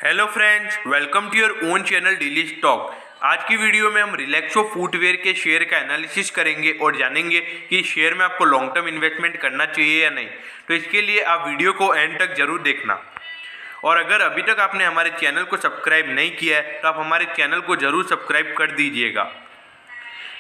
Hello friends, welcome to your own channel daily stock. आज की video में हम रिलैक्सो फुटवेयर के शेयर का एनालिसिस करेंगे और जानेंगे कि शेयर में आपको लॉन्ग टर्म इन्वेस्टमेंट करना चाहिए या नहीं। तो इसके लिए आप वीडियो को एंड तक जरूर देखना। और अगर अभी तक आपने हमारे चैनल को सब्सक्राइब नहीं किया है तो आप हमारे चैनल को जरूर सब्सक्राइब कर दीजिएगा।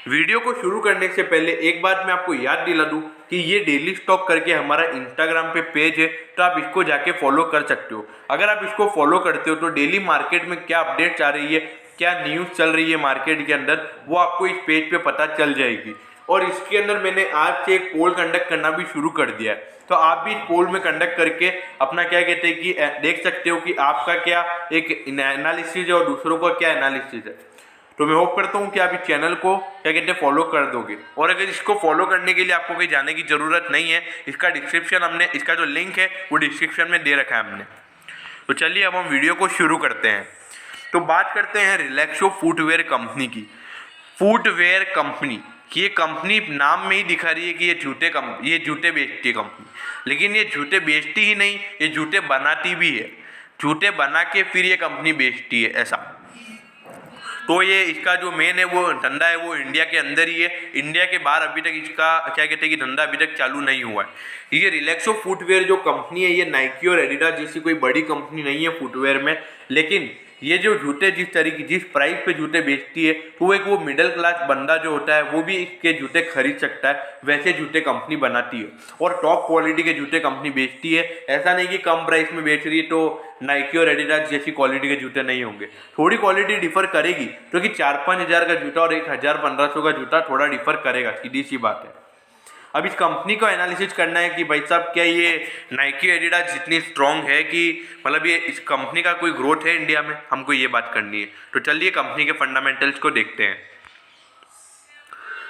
वीडियो को शुरू करने से पहले एक बात मैं आपको याद दिला दूं कि ये डेली स्टॉक करके हमारा इंस्टाग्राम पे पेज है, तो आप इसको जाके फॉलो कर सकते हो। अगर आप इसको फॉलो करते हो तो डेली मार्केट में क्या अपडेट्स आ रही है, क्या न्यूज़ चल रही है मार्केट के अंदर, वो आपको इस पेज पे पता चल जाएगी। और इसके अंदर मैंने आज से एक पोल कंडक्ट करना भी शुरू कर दिया है, तो आप भी इस पोल में कंडक्ट करके अपना क्या कहते हैं कि देख सकते हो कि आपका क्या एक एनालिसिस है और दूसरों का क्या एनालिसिस है। तो मैं होप करता हूँ कि आप इस चैनल को क्या कहते हैं फॉलो कर दोगे। और अगर इसको फॉलो करने के लिए आपको कहीं जाने की ज़रूरत नहीं है, इसका जो लिंक है वो डिस्क्रिप्शन में दे रखा है हमने। तो चलिए अब हम वीडियो को शुरू करते हैं। तो बात करते हैं रिलैक्सो फुटवेयर कंपनी की। फुटवेयर कंपनी ये कंपनी नाम में ही दिखा रही है कि ये जूते बेचती है कंपनी, लेकिन ये जूते बेचती ही नहीं, ये जूते बनाती भी है। जूते बना के फिर ये कंपनी बेचती है, ऐसा। तो ये इसका जो मेन है वो धंधा है वो इंडिया के अंदर ही है। इंडिया के बाहर अभी तक इसका क्या कहते हैं कि धंधा अभी तक चालू नहीं हुआ है। ये रिलैक्सो फुटवेयर जो कंपनी है ये नाइकी और एडिडास जैसी कोई बड़ी कंपनी नहीं है फुटवेयर में, लेकिन ये जो जूते जिस प्राइस पे जूते बेचती है तो वो मिडिल क्लास बंदा जो होता है वो भी इसके जूते खरीद सकता है, वैसे जूते कंपनी बनाती है। और टॉप क्वालिटी के जूते कंपनी बेचती है। ऐसा नहीं कि कम प्राइस में बेच रही है तो नाइकी और एडिडास जैसी क्वालिटी के जूते नहीं होंगे। थोड़ी क्वालिटी डिफर करेगी, क्योंकि 4-5 हज़ार का जूता और 1,000-1,500 का जूता थोड़ा डिफर करेगा, सीधी सी बात है। अब इस कंपनी को एनालिसिस करना है कि भाई साहब क्या ये नाइकी एडिडास जितनी स्ट्रांग है कि मतलब ये इस कंपनी का कोई ग्रोथ है इंडिया में, हमको ये बात करनी है। तो चलिए कंपनी के फंडामेंटल्स को देखते हैं।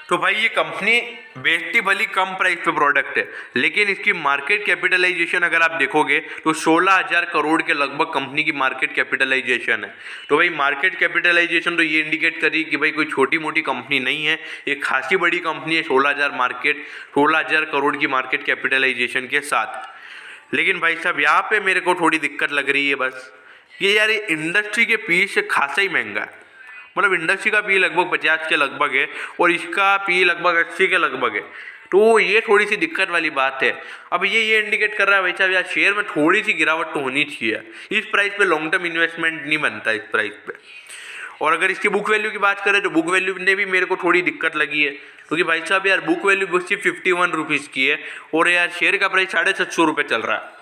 तो भाई ये कंपनी बेचती भली कम प्राइस पे प्रोडक्ट है, लेकिन इसकी मार्केट कैपिटलाइजेशन अगर आप देखोगे तो 16,000 करोड़ के लगभग कंपनी की मार्केट कैपिटलाइजेशन है। तो भाई मार्केट कैपिटलाइजेशन तो ये इंडिकेट करी कि भाई कोई छोटी मोटी कंपनी नहीं है, एक खासी बड़ी कंपनी है। 16,000 करोड़ की मार्केट कैपिटलाइजेशन के साथ। लेकिन भाई साहब यहाँ पे मेरे को थोड़ी दिक्कत लग रही है बस, ये यार ये इंडस्ट्री के पीस से खासा ही महंगा है। मतलब इंडस्ट्री का पी लगभग 50 के लगभग है और इसका पी लगभग 80 के लगभग है। तो ये थोड़ी सी दिक्कत वाली बात है। अब ये इंडिकेट कर रहा है भाई साहब यार शेयर में थोड़ी सी गिरावट तो होनी चाहिए। इस प्राइस पे लॉन्ग टर्म इन्वेस्टमेंट नहीं बनता इस प्राइस पे। और अगर इसकी बुक वैल्यू की बात करें तो बुक वैल्यू ने भी मेरे को थोड़ी दिक्कत लगी है, क्योंकि भाई साहब यार बुक वैल्यू सिर्फ 51 रुपीज़ की है और यार शेयर का प्राइस 750 रुपये चल रहा है।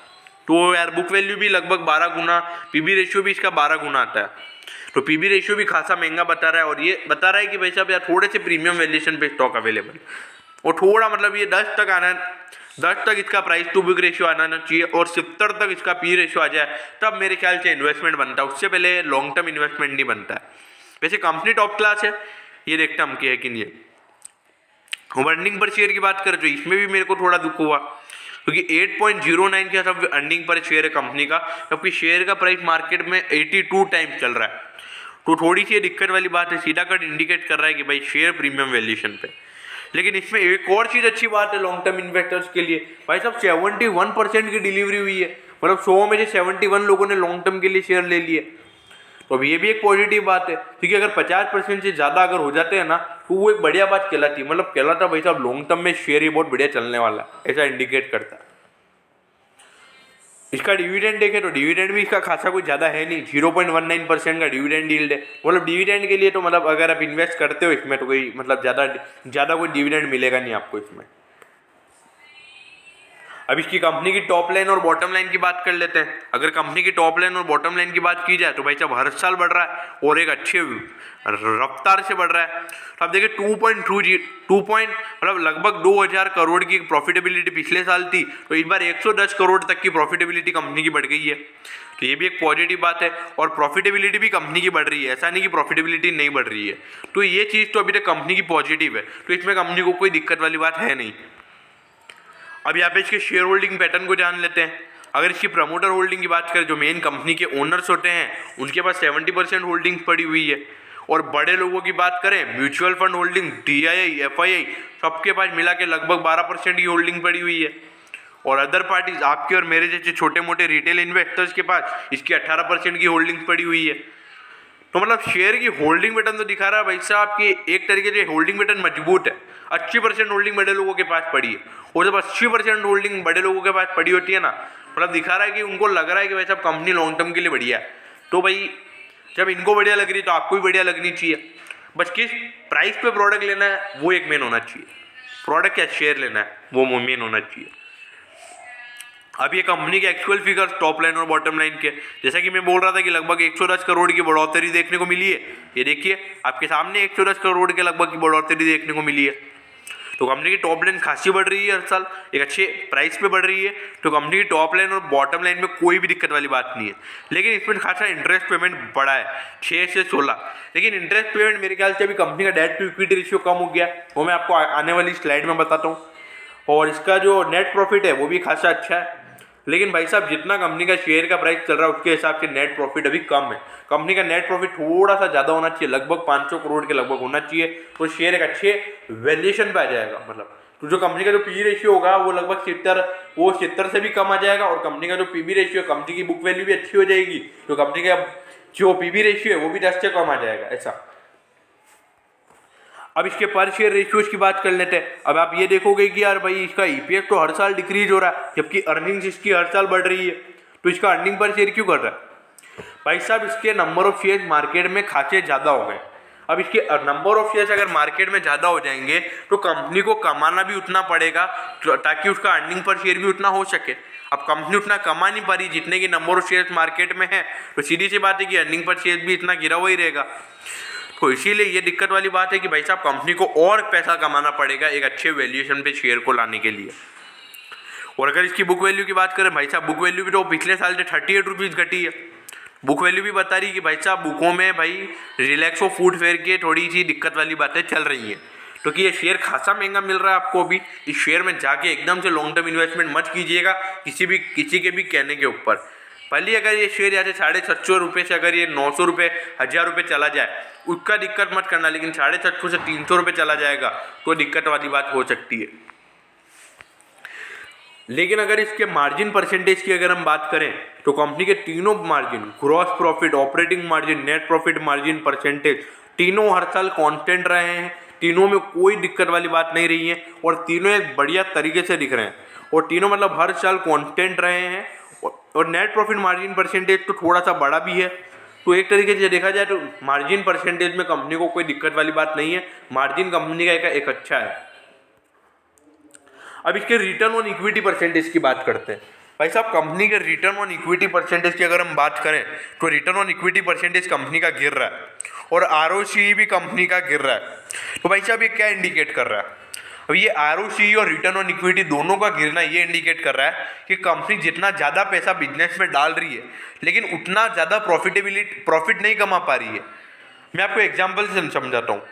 तो यार बुक वैल्यू भी लगभग 12 गुना, पीबी रेशियो भी इसका 12 गुना आता है। तो पीबी रेशियो भी खासा महंगा बता रहा है और ये बता रहा है कि भाई साहब यार थोड़े से प्रीमियम वैल्यूएशन पे स्टॉक अवेलेबल और थोड़ा मतलब ये 10 तक इसका प्राइस टू बुक रेशियो आना चाहिए और 70 तक इसका पी रेशियो आ जाए, तब मेरे ख्याल से इन्वेस्टमेंट बनता है। उससे पहले लॉन्ग टर्म इन्वेस्टमेंट नहीं बनता है। वैसे कंपनी टॉप क्लास है, ये देखते हम है कि नहीं है। अर्निंग पर शेयर की बात करें तो इसमें भी मेरे को थोड़ा दुख हुआ, क्योंकि 8.09 के हिसाब से अर्निंग पर शेयर है कंपनी का, जबकि शेयर का प्राइस मार्केट में 82 टाइम्स चल रहा है। तो थोड़ी सी दिक्कत वाली बात है, सीधा कट इंडिकेट कर रहा है कि भाई शेयर प्रीमियम वैल्यूएशन पे। लेकिन इसमें एक और चीज़ अच्छी बात है लॉन्ग टर्म इन्वेस्टर्स के लिए, भाई साहब 71% की डिलीवरी हुई है। मतलब 100 में से 71 लोगों ने लॉन्ग टर्म के लिए शेयर ले लिए। तो अब ये भी एक पॉजिटिव बात है, क्योंकि अगर 50% से ज़्यादा अगर हो जाते हैं ना तो वो एक बढ़िया बात कहलाती है। मतलब कहलाता भाई साहब लॉन्ग टर्म में शेयर ही बहुत बढ़िया चलने वाला है, ऐसा इंडिकेट करता है। इसका डिविडेंड देखें तो डिविडेंड भी इसका खासा कुछ ज़्यादा है नहीं, 0.19% का डिविडेंड यील्ड है। मतलब डिविडेंड के लिए तो मतलब अगर आप इन्वेस्ट करते हो इसमें तो कोई मतलब ज़्यादा कोई डिविडेंड मिलेगा नहीं आपको इसमें। अब इसकी कंपनी की टॉप लाइन और बॉटम लाइन की बात कर लेते हैं। अगर कंपनी की टॉप लाइन और बॉटम लाइन की बात की जाए तो भाई साहब हर साल बढ़ रहा है और एक अच्छे रफ्तार से बढ़ रहा है। तो आप देखिए 2 पॉइंट मतलब लगभग 2,000 करोड़ की प्रॉफिटेबिलिटी पिछले साल थी, तो इस बार 110 करोड़ तक की प्रॉफिटेबिलिटी कंपनी की बढ़ गई है। तो ये भी एक पॉजिटिव बात है और प्रॉफिटेबिलिटी भी कंपनी की बढ़ रही है, ऐसा नहीं कि प्रॉफिटेबिलिटी नहीं बढ़ रही है। तो ये चीज़ तो अभी तक कंपनी की पॉजिटिव है, तो इसमें कंपनी को कोई दिक्कत वाली बात है नहीं। अब यहाँ पे इसके शेयर होल्डिंग पैटर्न को जान लेते हैं। अगर इसकी प्रमोटर होल्डिंग की बात करें, जो मेन कंपनी के ओनर्स होते हैं उनके पास 70% होल्डिंग पड़ी हुई है। और बड़े लोगों की बात करें, mutual fund holding, DII, FII सबके पास मिला के लगभग 12% की होल्डिंग पड़ी हुई है। और अदर पार्टीज आपके और मेरे जैसे छोटे मोटे रिटेल इन्वेस्टर्स के पास इसकी 18% की होल्डिंग पड़ी हुई है। तो मतलब शेयर की होल्डिंग पैटर्न तो दिखा रहा है भाई साहब कि एक तरीके से होल्डिंग पैटर्न मजबूत है। 80% होल्डिंग बड़े लोगों के पास पड़ी है, और जब 80% होल्डिंग बड़े लोगों के पास पड़ी होती है ना, मतलब दिखा रहा है कि उनको लग रहा है कि भाई साहब कंपनी लॉन्ग टर्म के लिए बढ़िया है। तो भाई जब इनको बढ़िया लग रही है तो आपको भी बढ़िया लगनी चाहिए। बस किस प्राइस पे प्रोडक्ट लेना है वो एक मेन होना चाहिए, प्रोडक्ट क्या शेयर लेना है वो मेन होना चाहिए। अब ये कंपनी के एक्चुअल फिगर्स टॉप लाइन और बॉटम लाइन के, जैसा कि मैं बोल रहा था कि लगभग 110 करोड़ की बढ़ोतरी देखने को मिली है। ये देखिए आपके सामने 110 करोड़ के लगभग की बढ़ोतरी देखने को मिली है। तो कंपनी की टॉप लाइन खासी बढ़ रही है हर साल, एक अच्छे प्राइस पे बढ़ रही है। तो कंपनी की टॉप लाइन और बॉटम लाइन में कोई भी दिक्कत वाली बात नहीं है। लेकिन इसमें खासा इंटरेस्ट पेमेंट बढ़ा है 6 से 16। लेकिन इंटरेस्ट पेमेंट मेरे ख्याल से अभी कंपनी का डेट टू इक्विटी रेशियो कम हो गया, वो मैं आपको आने वाली स्लाइड में बताता हूँ। और इसका जो नेट प्रॉफिट है वो भी खासा अच्छा है। लेकिन भाई साहब जितना कंपनी का शेयर का प्राइस चल रहा है उसके हिसाब से नेट प्रॉफिट अभी कम है। कंपनी का नेट प्रॉफिट थोड़ा सा ज़्यादा होना चाहिए, लगभग 500 करोड़ के लगभग होना चाहिए, तो शेयर एक अच्छे वैल्यूएशन पे आ जाएगा। मतलब तो जो कंपनी का जो पी रेशियो होगा वो लगभग 70 से भी कम आ जाएगा। और कंपनी का जो पीबी रेशियो, कंपनी की बुक वैल्यू भी अच्छी हो जाएगी, तो कंपनी का जो पीबी रेशियो है वो भी 10 से कम आ जाएगा ऐसा। अब इसके पर शेयर रेशियोज की बात कर लेते हैं। अब आप ये देखोगे कि यार भाई इसका ईपीएस तो हर साल डिक्रीज हो रहा है, जबकि अर्निंग्स इसकी हर साल बढ़ रही है, तो इसका अर्निंग पर शेयर क्यों कर रहा है? भाई साहब इसके नंबर ऑफ शेयर मार्केट में खासे ज़्यादा हो गए। अब इसके नंबर ऑफ शेयर्स अगर मार्केट में ज़्यादा हो जाएंगे तो कंपनी को कमाना भी उतना पड़ेगा ताकि उसका अर्निंग पर शेयर भी उतना हो सके। अब कंपनी उतना कमा नहीं पा रही जितने की नंबर ऑफ शेयर्स मार्केट में है, तो सीधी सी बात है कि अर्निंग पर शेयर भी इतना गिरा हुआ ही रहेगा। तो इसीलिए ये दिक्कत वाली बात है कि भाई साहब कंपनी को और पैसा कमाना पड़ेगा एक अच्छे वैल्यूएशन पे शेयर को लाने के लिए। और अगर इसकी बुक वैल्यू की बात करें, भाई साहब बुक वैल्यू भी तो पिछले साल से 38 रुपीज़ घटी है। बुक वैल्यू भी बता रही कि भाई साहब बुकों में भाई रिलैक्सो फुटवेयर के थोड़ी सी दिक्कत वाली बातें चल रही हैं, क्योंकि ये शेयर खासा महंगा मिल रहा है आपको अभी। इस शेयर में जाके एकदम से लॉन्ग टर्म इन्वेस्टमेंट मत कीजिएगा किसी के भी कहने के ऊपर। भले अगर ये शेयर यहाँ से 750 रुपये से अगर ये 900 रुपये 1000 रुपये चला जाए उसका दिक्कत मत करना, लेकिन 750 से 300 रुपये चला जाएगा तो दिक्कत वाली बात हो सकती है। लेकिन अगर इसके मार्जिन परसेंटेज की अगर हम बात करें तो कंपनी के तीनों margin, gross profit, operating margin, net profit margin percentage, तीनों हर साल कांस्टेंट रहे हैं। तीनों में कोई दिक्कत वाली बात नहीं रही है और तीनों एक बढ़िया तरीके से दिख रहे हैं, और तीनों मतलब हर साल कांस्टेंट रहे हैं। और नेट प्रॉफिट मार्जिन परसेंटेज तो थोड़ा सा बड़ा भी है। तो एक तरीके से देखा जाए तो मार्जिन परसेंटेज में कंपनी को कोई दिक्कत वाली बात नहीं है, मार्जिन कंपनी का एक अच्छा है। अब इसके रिटर्न ऑन इक्विटी परसेंटेज की बात करते हैं। भाई साहब कंपनी के रिटर्न ऑन इक्विटी परसेंटेज की अगर हम बात करें तो return on equity percentage company का गिर रहा है और आरओसी भी कंपनी का गिर रहा है। तो भाई साहब ये क्या इंडिकेट कर रहा है? अब ये आरओसी और रिटर्न ऑन इक्विटी दोनों का गिरना ये इंडिकेट कर रहा है कि कंपनी जितना ज़्यादा पैसा बिजनेस में डाल रही है लेकिन उतना ज़्यादा प्रॉफिट नहीं कमा पा रही है। मैं आपको एग्जांपल से समझाता हूँ।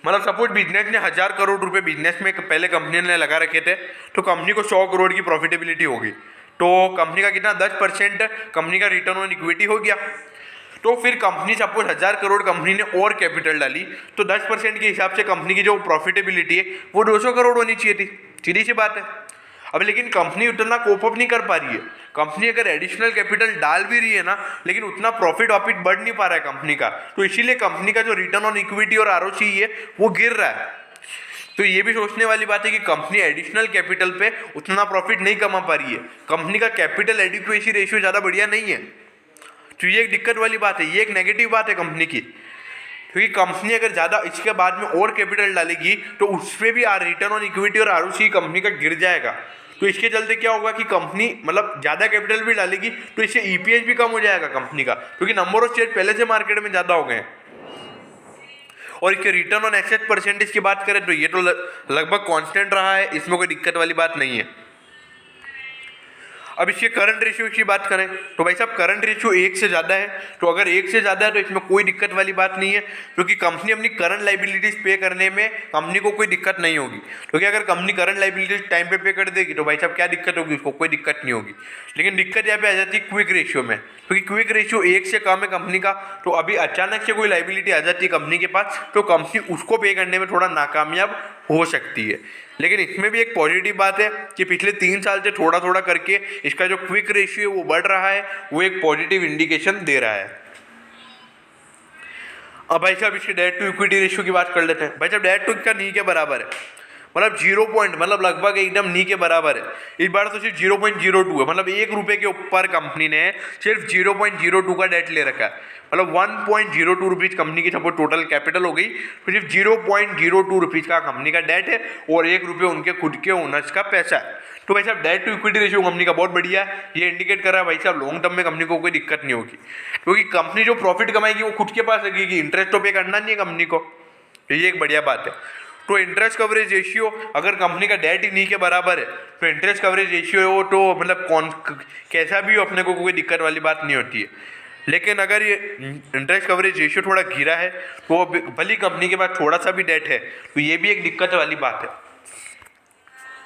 मतलब सपोज बिजनेस ने 1000 करोड़ रुपए बिजनेस में पहले कंपनी ने लगा रखे थे, तो कंपनी को 100 करोड़ की प्रॉफिटेबिलिटी होगी, तो कंपनी का कितना 10% कंपनी का रिटर्न ऑन इक्विटी हो गया। तो फिर कंपनी सपोज 1000 करोड़ कंपनी ने और कैपिटल डाली, तो 10% के हिसाब से कंपनी की जो प्रॉफिटेबिलिटी है वो 200 करोड़ होनी चाहिए थी, सीधी सी बात है। अब लेकिन कंपनी उतना कोप अप नहीं कर पा रही है। कंपनी अगर एडिशनल कैपिटल डाल भी रही है ना, लेकिन उतना प्रॉफिट बढ़ नहीं पा रहा है कंपनी का, तो इसीलिए कंपनी का जो रिटर्न ऑन इक्विटी और आरओसी है वो गिर रहा है। तो ये भी सोचने वाली बात है कि कंपनी एडिशनल कैपिटल पे उतना प्रॉफिट नहीं कमा पा रही है, कंपनी का कैपिटल एडिक्वेसी रेशियो ज़्यादा बढ़िया नहीं है। तो ये एक दिक्कत वाली बात है, ये एक नेगेटिव बात है कंपनी की, क्योंकि कंपनी अगर ज़्यादा इसके बाद में और कैपिटल डालेगी तो उस पर भी रिटर्न ऑन इक्विटी और आरओसी कंपनी का गिर जाएगा। तो इसके चलते क्या होगा कि कंपनी मतलब ज़्यादा कैपिटल भी डालेगी तो इससे ईपीएस भी कम हो जाएगा कंपनी का, क्योंकि नंबर ऑफ शेयर पहले से मार्केट में ज़्यादा हो गए हैं। और इसके रिटर्न ऑन एसेट परसेंटेज की बात करें तो ये तो लगभग कांस्टेंट रहा है, इसमें कोई दिक्कत वाली बात नहीं है। अब इसके करंट रेशियो की बात करें तो भाई साहब करंट रेशियो 1 से ज़्यादा है, तो अगर 1 से ज़्यादा है तो इसमें कोई दिक्कत वाली बात नहीं है, क्योंकि कंपनी अपनी करंट लाइबिलिटीज़ पे करने में कंपनी को कोई दिक्कत नहीं होगी। क्योंकि अगर कंपनी करंट लाइबिलिटीज टाइम पे कर देगी तो भाई साहब क्या दिक्कत होगी, उसको कोई दिक्कत नहीं होगी। लेकिन दिक्कत यहाँ पे आ जाती है क्विक रेशियो में, क्योंकि क्विक रेशियो 1 से कम है कंपनी का, तो अभी अचानक से कोई लाइबिलिटी आ जाती है कंपनी के पास तो कंपनी उसको पे करने में थोड़ा नाकामयाब हो सकती है। लेकिन इसमें भी एक पॉजिटिव बात है कि पिछले 3 साल से थोड़ा थोड़ा करके इसका जो क्विक रेशियो वो बढ़ रहा है, वो एक पॉजिटिव इंडिकेशन दे रहा है। अब भाई साहब इसके डेट टू इक्विटी रेशियो की बात कर लेते हैं। भाई साहब डेट टू का नी के बराबर है, मतलब 0 पॉइंट, मतलब लगभग एकदम नी के बराबर है। इस बार तो सिर्फ 0.02 है, मतलब 1 रुपये के ऊपर कंपनी ने सिर्फ 0.02 का डेट ले रखा है। मतलब 1.02 रुपीज़ कंपनी की सपोज टोटल कैपिटल हो गई, तो सिर्फ 0.02 रुपीज़ का कंपनी का डेट है और 1 रुपये उनके खुद के ओनर्स का पैसा है। तो भाई साहब debt to equity ratio company का बहुत बढ़िया है। ये इंडिकेट कर रहा है भाई साहब लॉन्ग टर्म में कंपनी को कोई दिक्कत नहीं होगी, क्योंकि कंपनी जो प्रॉफिट कमाएगी वो खुद के पास लगेगी, इंटरेस्ट तो पे करना नहीं है कंपनी को। तो ये एक बढ़िया बात है। तो इंटरेस्ट कवरेज रेशियो अगर कंपनी का डेट ही नहीं के बराबर है, तो इंटरेस्ट कवरेज रेशियो हो तो मतलब कौन कैसा भी हो अपने को कोई दिक्कत वाली बात नहीं होती है। लेकिन अगर ये इंटरेस्ट कवरेज रेशियो थोड़ा गिरा है, तो भली कंपनी के पास थोड़ा सा भी डेट है, तो ये भी एक दिक्कत वाली बात है।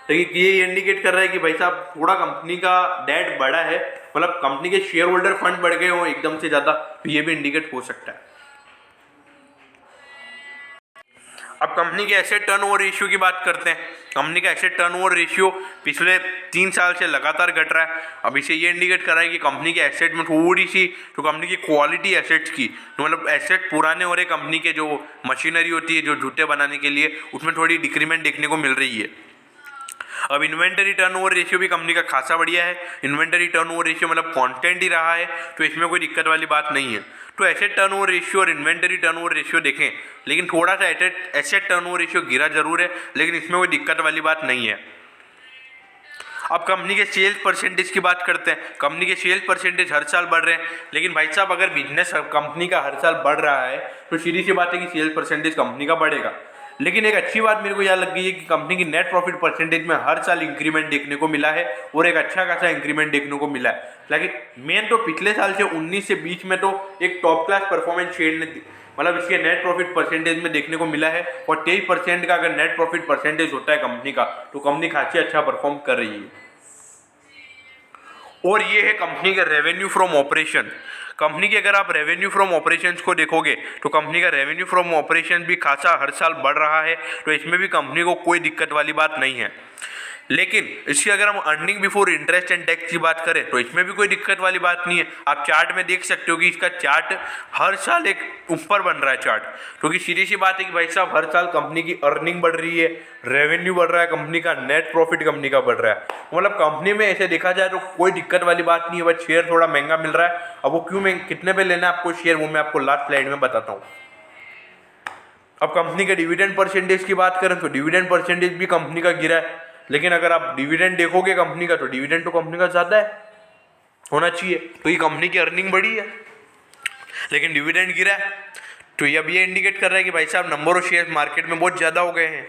लेकिन ये इंडिकेट कर रहा है कि भाई साहब थोड़ा कंपनी का डेट बड़ा है, मतलब कंपनी के शेयर होल्डर फंड बढ़ गए हो एकदम से ज़्यादा, तो ये भी इंडिकेट हो सकता है। अब कंपनी के एसेट टर्नओवर रेशियो की बात करते हैं। कंपनी का एसेट टर्नओवर रेशियो पिछले 3 साल से लगातार घट रहा है। अब इसे ये इंडिकेट कर रहा है कि कंपनी के एसेट में थोड़ी सी जो कंपनी की क्वालिटी एसेट्स की, मतलब एसेट पुराने हो रहे कंपनी के, जो मशीनरी होती है जो जूते बनाने के लिए, उसमें थोड़ी डिक्रीमेंट देखने को मिल रही है। अब इन्वेंटरी टर्नओवर रेशियो भी कंपनी का खासा बढ़िया है। इन्वेंटरी टर्नओवर रेशियो मतलब कांस्टेंट ही रहा है, तो इसमें कोई दिक्कत वाली बात नहीं है। तो एसेट टर्नओवर रेशियो और इन्वेंटरी टर्नओवर रेशियो देखें, लेकिन थोड़ा सा एसेट टर्नओवर रेशियो गिरा जरूर है, लेकिन इसमें कोई दिक्कत वाली बात नहीं है। अब कंपनी के सेल्स परसेंटेज की बात करते हैं। कंपनी के सेल्स परसेंटेज हर साल बढ़ रहे हैं, लेकिन भाई साहब अगर बिजनेस कंपनी का हर साल बढ़ रहा है, तो सीधी सी बात है कि सेल्स परसेंटेज कंपनी का बढ़ेगा। लेकिन एक अच्छी बात मेरे को यह लग गई है कि कंपनी की नेट प्रॉफिट परसेंटेज में हर साल इंक्रीमेंट देखने को मिला है, और एक अच्छा खासा इंक्रीमेंट देखने को मिला है। लेकिन मेन तो पिछले साल से 19 से 20 में तो एक टॉप क्लास परफॉर्मेंस शेयर ने, मतलब इसके नेट प्रॉफिट परसेंटेज में देखने को मिला है, और 23% का अगर नेट प्रॉफिट परसेंटेज होता है कंपनी का, तो कंपनी खासी अच्छा परफॉर्म कर रही है। और ये है कंपनी का रेवेन्यू फ्रॉम ऑपरेशन। कंपनी के अगर आप रेवेन्यू फ्रॉम ऑपरेशंस को देखोगे, तो कंपनी का रेवेन्यू फ्रॉम ऑपरेशन भी खासा हर साल बढ़ रहा है, तो इसमें भी कंपनी को कोई दिक्कत वाली बात नहीं है। लेकिन इसकी अगर हम earning before interest and tax की बात करें, तो इसमें भी कोई दिक्कत वाली बात नहीं है। आप चार्ट में देख सकते हो कि इसका चार्ट हर साल एक ऊपर बन रहा है चार्ट, क्योंकि सीधी सी बात है कि भाई साहब हर साल कंपनी की अर्निंग बढ़ रही है, रेवेन्यू बढ़ रहा है कंपनी का, नेट प्रॉफिट कंपनी का बढ़ रहा है। मतलब कंपनी में ऐसे देखा जाए तो कोई दिक्कत वाली बात नहीं है। बस शेयर थोड़ा महंगा मिल रहा है। अब वो क्यों कितने पे लेना है आपको शेयर, वो मैं आपको लास्ट स्लाइड में बताता हूँ। अब कंपनी के डिविडेंड परसेंटेज की बात करें, तो डिविडेंड परसेंटेज भी कंपनी का गिरा है। लेकिन अगर आप डिविडेंड देखोगे कंपनी का, तो डिविडेंड तो कंपनी का ज़्यादा है, होना चाहिए, तो ये कंपनी की अर्निंग बढ़ी है, लेकिन डिविडेंड गिरा है। तो ये अब ये इंडिकेट कर रहा है कि भाई साहब नंबर ऑफ शेयर मार्केट में बहुत ज़्यादा हो गए हैं।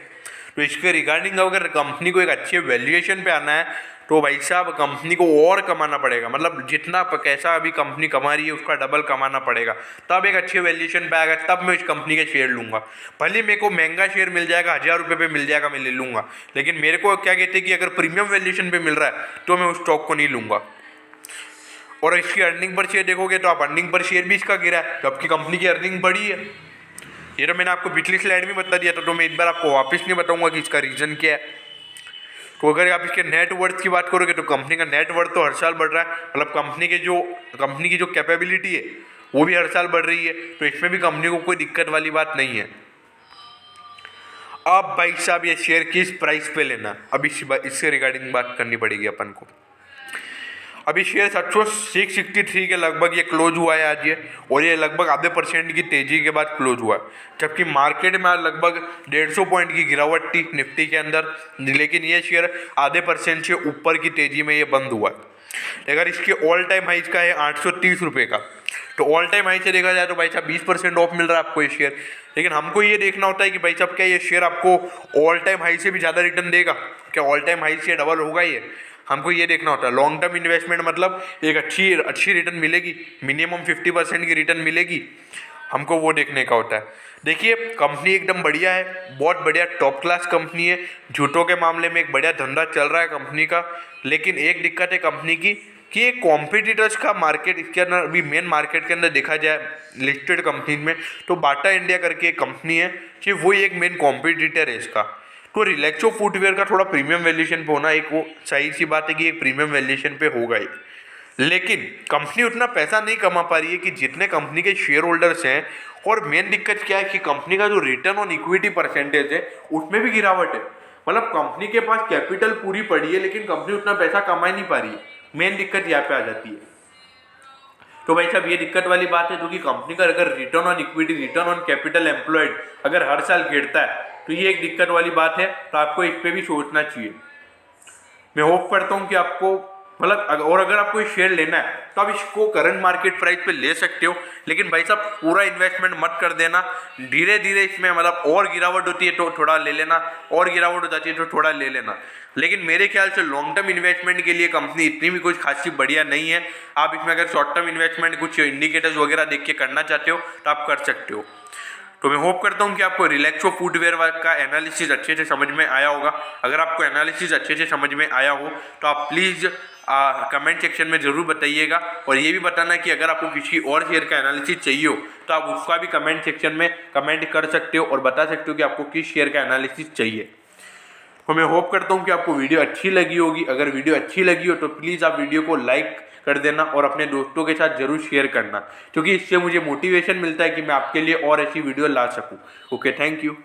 तो इसके रिगार्डिंग अगर कंपनी को एक अच्छे वैल्यूएशन पे आना है, तो भाई साहब कंपनी को और कमाना पड़ेगा, मतलब जितना कैसा अभी कंपनी कमा रही है उसका डबल कमाना पड़ेगा, तब एक अच्छे वैल्यूएशन पे आएगा, तब मैं इस कंपनी के शेयर लूँगा। भले मेरे को महंगा शेयर मिल जाएगा, 1000 रुपये पे मिल जाएगा, मैं ले लूँगा, लेकिन मेरे को क्या कहते हैं कि अगर प्रीमियम वैल्यूएशन पे मिल रहा है, तो मैं उस स्टॉक को नहीं लूँगा। और इसकी अर्निंग पर शेयर देखोगे, तो आप अर्निंग पर शेयर भी इसका गिरा है, जबकि कंपनी की अर्निंग बढ़ी है। ये तो मैंने आपको पिछली स्लाइड में बता दिया था, तो मैं एक बार आपको वापस नहीं बताऊंगा कि इसका रीज़न क्या है। तो अगर आप इसके नेट वर्थ की बात करोगे, तो कंपनी का नेट वर्थ तो हर साल बढ़ रहा है, मतलब कंपनी की जो कैपेबिलिटी है वो भी हर साल बढ़ रही है, तो इसमें भी कंपनी को कोई दिक्कत वाली बात नहीं है। अब भाई साहब ये शेयर किस प्राइस पे लेना, अब इससे रिगार्डिंग बात करनी पड़ेगी अपन को। अभी शेयर 663 के लगभग ये क्लोज हुआ है आज ये, और ये लगभग आधे % की तेजी के बाद क्लोज हुआ है, जबकि मार्केट में आज लगभग 150 पॉइंट की गिरावट थी निफ्टी के अंदर, लेकिन ये शेयर आधे % से ऊपर की तेजी में ये बंद हुआ है। अगर इसके ऑल टाइम हाई का है 830 रुपये का, तो ऑल टाइम हाई से देखा जाए तो भाई साहब 20% ऑफ मिल रहा है आपको ये शेयर। लेकिन हमको ये देखना होता है कि भाई साहब क्या ये शेयर आपको ऑल टाइम हाई से भी ज़्यादा रिटर्न देगा, क्या ऑल टाइम हाई से डबल होगा ये, हमको ये देखना होता है। लॉन्ग टर्म इन्वेस्टमेंट मतलब एक अच्छी रिटर्न मिलेगी, मिनिमम 50% की रिटर्न मिलेगी, हमको वो देखने का होता है। देखिए कंपनी एकदम बढ़िया है, बहुत बढ़िया टॉप क्लास कंपनी है, जूतों के मामले में एक बढ़िया धंधा चल रहा है कंपनी का। लेकिन एक दिक्कत है कंपनी की कि ये कॉम्पिटिटर्स का मार्केट इसके अंदर अभी मेन मार्केट के अंदर देखा जाए लिस्टेड कंपनी में, तो बाटा इंडिया करके एक कंपनी है, सिर्फ वही एक मेन कॉम्पिटिटर है इसका। तो रिलैक्सो फुटवेयर का थोड़ा प्रीमियम वैल्यूएशन पे होना एक वो सही सी बात है कि एक प्रीमियम वैल्यूएशन पे होगा ही, लेकिन कंपनी उतना पैसा नहीं कमा पा रही है कि जितने कंपनी के शेयर होल्डर्स हैं। और मेन दिक्कत क्या है कि कंपनी का जो रिटर्न ऑन इक्विटी परसेंटेज है उसमें भी गिरावट है। मतलब कंपनी के पास कैपिटल पूरी पड़ी है लेकिन कंपनी उतना पैसा कमा ही नहीं पा रही है। मेन दिक्कत यहाँ पे आ जाती है। तो भाई साहब ये दिक्कत वाली बात है, क्योंकि कंपनी का अगर return on equity, return on capital employed अगर हर साल गिरता है तो ये एक दिक्कत वाली बात है। तो आपको इस पे भी सोचना चाहिए। मैं होप करता हूँ कि आपको मतलब और अगर आपको शेयर लेना है तो आप इसको करंट मार्केट प्राइस पे ले सकते हो, लेकिन भाई साहब पूरा इन्वेस्टमेंट मत कर देना। धीरे धीरे इसमें मतलब और गिरावट होती है तो थोड़ा ले लेना, और गिरावट हो जाती है तो थोड़ा ले लेना। लेकिन मेरे ख्याल से लॉन्ग टर्म इन्वेस्टमेंट के लिए कंपनी इतनी भी कुछ खासी बढ़िया नहीं है। आप इसमें अगर शॉर्ट टर्म इन्वेस्टमेंट कुछ इंडिकेटर्स वगैरह देख के करना चाहते हो तो आप कर सकते हो। तो मैं होप करता हूँ कि आपको रिलैक्सो फुटवेयर का एनालिसिस अच्छे से समझ में आया होगा। अगर आपको एनालिसिस अच्छे से समझ में आया हो तो आप प्लीज़ कमेंट सेक्शन में ज़रूर बताइएगा। और ये भी बताना कि अगर आपको किसी और शेयर का एनालिसिस चाहिए हो तो आप उसका भी कमेंट सेक्शन में कमेंट कर सकते हो और बता सकते हो कि आपको किस शेयर का एनालिसिस चाहिए। तो मैं होप करता हूँ कि आपको वीडियो अच्छी लगी होगी। अगर वीडियो अच्छी लगी हो तो प्लीज़ आप वीडियो को लाइक कर देना और अपने दोस्तों के साथ जरूर शेयर करना, क्योंकि इससे मुझे मोटिवेशन मिलता है कि मैं आपके लिए और ऐसी वीडियो ला सकूँ। Okay, thank you.